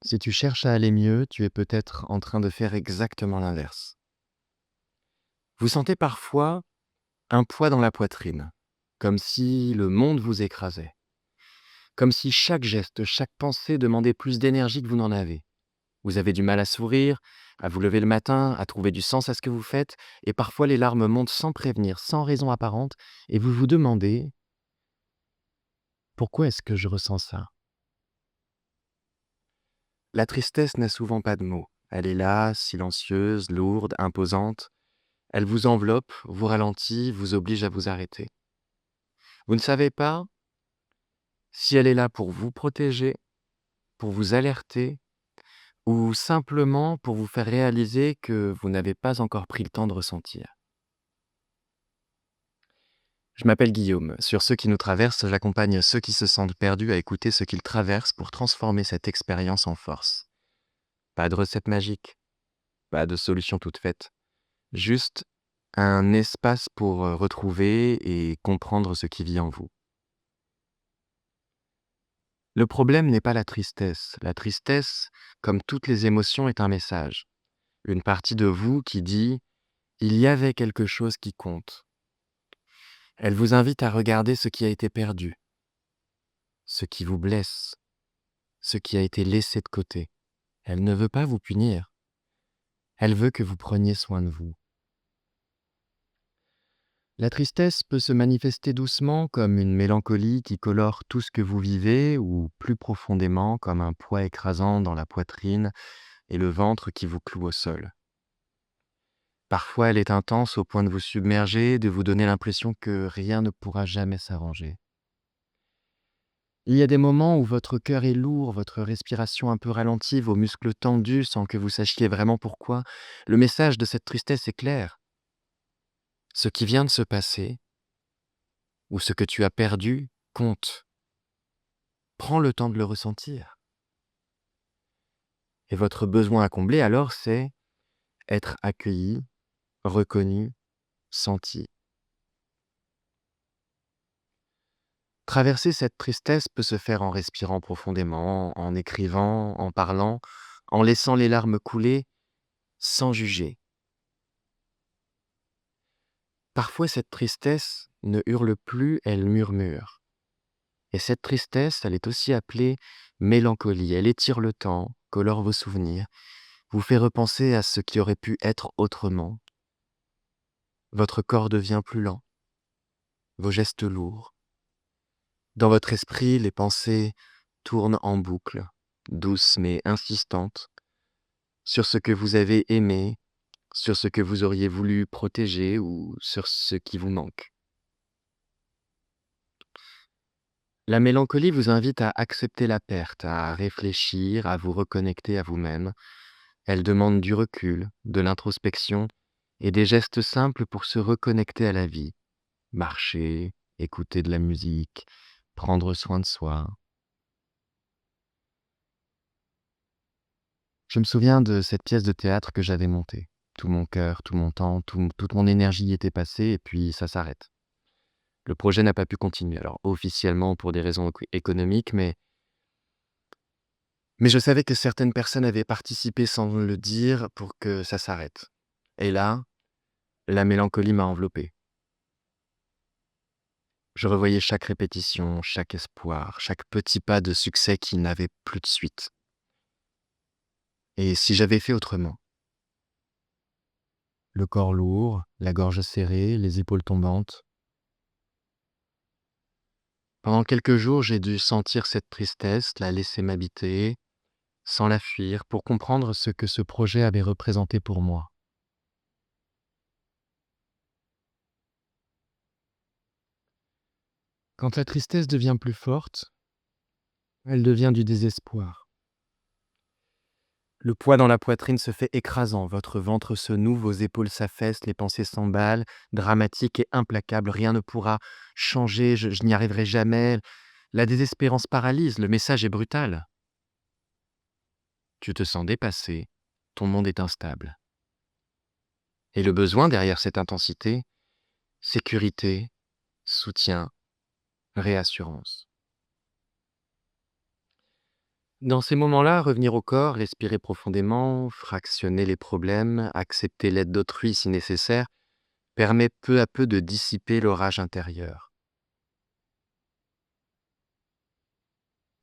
Si tu cherches à aller mieux, tu es peut-être en train de faire exactement l'inverse. Vous sentez parfois un poids dans la poitrine, comme si le monde vous écrasait, comme si chaque geste, chaque pensée demandait plus d'énergie que vous n'en avez. Vous avez du mal à sourire, à vous lever le matin, à trouver du sens à ce que vous faites, et parfois les larmes montent sans prévenir, sans raison apparente, et vous vous demandez: pourquoi est-ce que je ressens ça? La tristesse n'a souvent pas de mots. Elle est là, silencieuse, lourde, imposante. Elle vous enveloppe, vous ralentit, vous oblige à vous arrêter. Vous ne savez pas si elle est là pour vous protéger, pour vous alerter, ou simplement pour vous faire réaliser que vous n'avez pas encore pris le temps de ressentir. Je m'appelle Guillaume. Sur Ceux qui nous traversent, j'accompagne ceux qui se sentent perdus à écouter ce qu'ils traversent pour transformer cette expérience en force. Pas de recette magique, pas de solution toute faite. Juste un espace pour retrouver et comprendre ce qui vit en vous. Le problème n'est pas la tristesse. La tristesse, comme toutes les émotions, est un message. Une partie de vous qui dit: il y avait quelque chose qui compte. Elle vous invite à regarder ce qui a été perdu, ce qui vous blesse, ce qui a été laissé de côté. Elle ne veut pas vous punir. Elle veut que vous preniez soin de vous. La tristesse peut se manifester doucement comme une mélancolie qui colore tout ce que vous vivez, ou plus profondément comme un poids écrasant dans la poitrine et le ventre qui vous cloue au sol. Parfois, elle est intense au point de vous submerger, de vous donner l'impression que rien ne pourra jamais s'arranger. Il y a des moments où votre cœur est lourd, votre respiration un peu ralentie, vos muscles tendus sans que vous sachiez vraiment pourquoi. Le message de cette tristesse est clair. Ce qui vient de se passer, ou ce que tu as perdu, compte. Prends le temps de le ressentir. Et votre besoin à combler alors, c'est être accueilli, reconnu, senti. Traverser cette tristesse peut se faire en respirant profondément, en écrivant, en parlant, en laissant les larmes couler, sans juger. Parfois, cette tristesse ne hurle plus, elle murmure. Et cette tristesse, elle est aussi appelée mélancolie. Elle étire le temps, colore vos souvenirs, vous fait repenser à ce qui aurait pu être autrement. Votre corps devient plus lent, vos gestes lourds. Dans votre esprit, les pensées tournent en boucle, douces mais insistantes, sur ce que vous avez aimé, sur ce que vous auriez voulu protéger ou sur ce qui vous manque. La mélancolie vous invite à accepter la perte, à réfléchir, à vous reconnecter à vous-même. Elle demande du recul, de l'introspection et des gestes simples pour se reconnecter à la vie. Marcher, écouter de la musique, prendre soin de soi. Je me souviens de cette pièce de théâtre que j'avais montée. Tout mon cœur, tout mon temps, toute mon énergie y était passée et puis ça s'arrête. Le projet n'a pas pu continuer, alors officiellement pour des raisons économiques, mais je savais que certaines personnes avaient participé sans le dire pour que ça s'arrête. Et là, la mélancolie m'a enveloppé. Je revoyais chaque répétition, chaque espoir, chaque petit pas de succès qui n'avait plus de suite. Et si j'avais fait autrement? Le corps lourd, la gorge serrée, les épaules tombantes. Pendant quelques jours, j'ai dû sentir cette tristesse, la laisser m'habiter, sans la fuir, pour comprendre ce que ce projet avait représenté pour moi. Quand la tristesse devient plus forte, elle devient du désespoir. Le poids dans la poitrine se fait écrasant, votre ventre se noue, vos épaules s'affaissent, les pensées s'emballent, dramatiques et implacables, rien ne pourra changer, je n'y arriverai jamais. La désespérance paralyse, le message est brutal. Tu te sens dépassé, ton monde est instable. Et le besoin derrière cette intensité, sécurité, soutien, réassurance. Dans ces moments-là, revenir au corps, respirer profondément, fractionner les problèmes, accepter l'aide d'autrui si nécessaire, permet peu à peu de dissiper l'orage intérieur.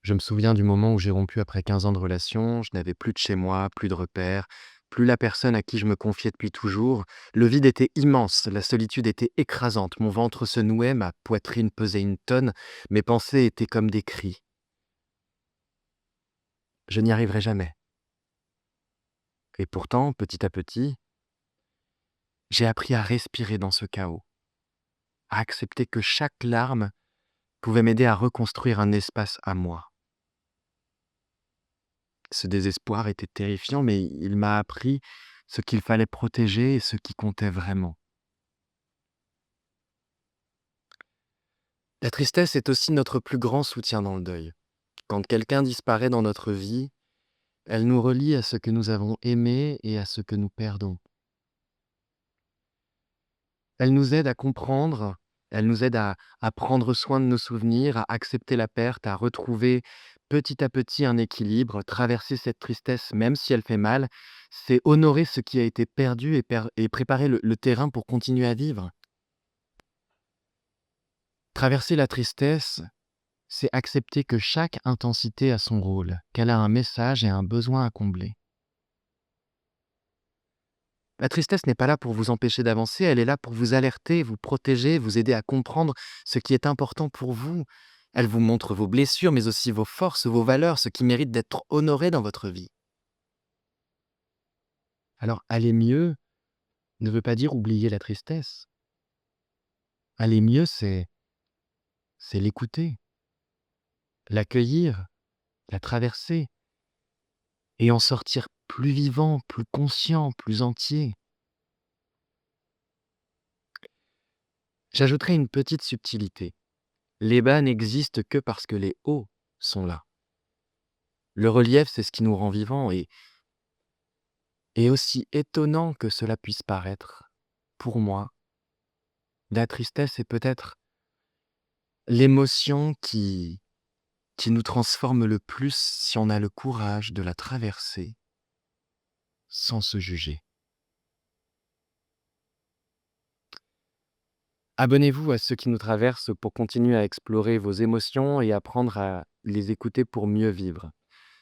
Je me souviens du moment où j'ai rompu après 15 ans de relation, je n'avais plus de chez moi, plus de repères, plus la personne à qui je me confiais depuis toujours. Le vide était immense, la solitude était écrasante, mon ventre se nouait, ma poitrine pesait une tonne, mes pensées étaient comme des cris. Je n'y arriverai jamais. Et pourtant, petit à petit, j'ai appris à respirer dans ce chaos, à accepter que chaque larme pouvait m'aider à reconstruire un espace à moi. Ce désespoir était terrifiant, mais il m'a appris ce qu'il fallait protéger et ce qui comptait vraiment. La tristesse est aussi notre plus grand soutien dans le deuil. Quand quelqu'un disparaît dans notre vie, elle nous relie à ce que nous avons aimé et à ce que nous perdons. Elle nous aide à comprendre, elle nous aide à prendre soin de nos souvenirs, à accepter la perte, à retrouver petit à petit un équilibre. Traverser cette tristesse, même si elle fait mal, c'est honorer ce qui a été perdu et préparer le terrain pour continuer à vivre. Traverser la tristesse, c'est accepter que chaque intensité a son rôle, qu'elle a un message et un besoin à combler. La tristesse n'est pas là pour vous empêcher d'avancer, elle est là pour vous alerter, vous protéger, vous aider à comprendre ce qui est important pour vous. Elle vous montre vos blessures, mais aussi vos forces, vos valeurs, ce qui mérite d'être honoré dans votre vie. Alors, aller mieux ne veut pas dire oublier la tristesse. Aller mieux, c'est l'écouter, l'accueillir, la traverser et en sortir plus vivant, plus conscient, plus entier. J'ajouterai une petite subtilité. Les bas n'existent que parce que les hauts sont là. Le relief, c'est ce qui nous rend vivants et aussi étonnant que cela puisse paraître, pour moi, la tristesse est peut-être l'émotion qui nous transforme le plus si on a le courage de la traverser sans se juger. Abonnez-vous à ceux qui nous traversent pour continuer à explorer vos émotions et apprendre à les écouter pour mieux vivre.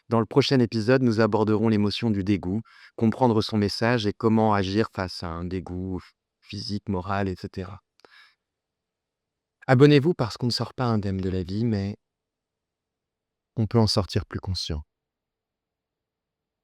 Dans le prochain épisode, nous aborderons l'émotion du dégoût, comprendre son message et comment agir face à un dégoût physique, moral, etc. Abonnez-vous parce qu'on ne sort pas indemne de la vie, mais on peut en sortir plus conscient.